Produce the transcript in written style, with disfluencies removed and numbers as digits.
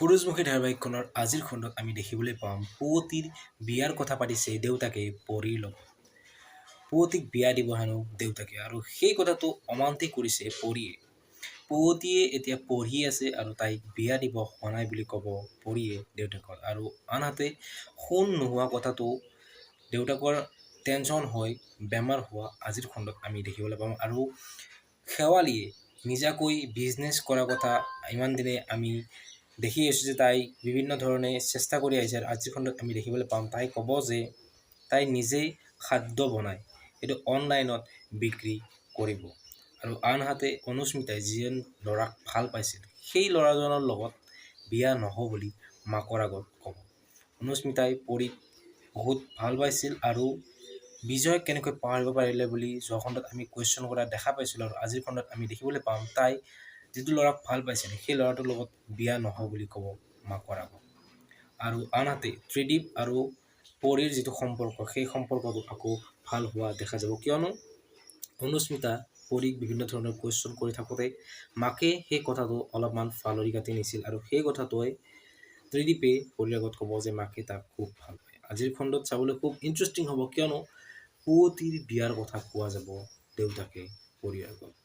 সূৰুযমুখী ধাৰাবাহিকখনৰ আজিৰ খণ্ডত আমি দেখিবলৈ পাম পুৱতিৰ বিয়াৰ কথা পাতিছে দেউতাকে পৰীৰ লগত। পুৱতিক বিয়া দিব হেনো দেউতাকে, আৰু সেই কথাটো অমান্তি কৰিছে পৰীয়ে। পুৱতিয়ে এতিয়া পঢ়ি আছে আৰু তাইক বিয়া দিব হোৱা নাই বুলি ক'ব পৰীয়ে দেউতাকৰ। আৰু আনহাতে সোণ নোহোৱা কথাটো দেউতাকৰ টেনশ্যন হৈ বেমাৰ হোৱা আজিৰ খণ্ডত আমি দেখিবলৈ পাম। আৰু শেৱালিয়ে নিজাকৈ বিজনেছ কৰা কথা ইমান দিনে আমি দেখি আছোঁ যে তাই বিভিন্ন ধৰণে চেষ্টা কৰি আহিছে। আৰু আজিৰ খণ্ডত আমি দেখিবলৈ পাম তাই ক'ব যে তাই নিজেই খাদ্য বনায়, এইটো অনলাইনত বিক্ৰী কৰিব। আৰু আনহাতে অনুস্মিতাই যিজন ল'ৰাক ভাল পাইছিল সেই ল'ৰাজনৰ লগত বিয়া নহওঁ বুলি মাকৰ আগত ক'ব। অনুস্মিতাই পৰীক বহুত ভাল পাইছিল আৰু বিজয়ক কেনেকৈ পাহৰিব পাৰিলে বুলি যোৱা খণ্ডত আমি কুৱেশ্যন কৰা দেখা পাইছিলোঁ। আৰু আজিৰ খণ্ডত আমি দেখিবলৈ পাম তাই যিটো ল'ৰাক ভাল পাইছিল সেই ল'ৰাটোৰ লগত বিয়া নহওঁ বুলি ক'ব মাকৰ আগত। আৰু আনহাতে ত্ৰিদীপ আৰু পৰীৰ যিটো সম্পৰ্ক সেই সম্পৰ্কটো আকৌ ভাল হোৱা দেখা যাব, কিয়নো অনুস্মিতা পৰীক বিভিন্ন ধৰণৰ কুৱেশ্যন কৰি থাকোঁতে মাকে সেই কথাটো অলপমান ফালৰি কাটি নিছিল। আৰু সেই কথাটোৱে ত্ৰিদীপে পৰীৰ আগত ক'ব যে মাকে তাক খুব ভাল পায়। আজিৰ খণ্ডত চাবলৈ খুব ইণ্টাৰেষ্টিং হ'ব, কিয়নো পুৱতিৰ বিয়াৰ কথা কোৱা যাব দেউতাকে পৰীৰ আগত।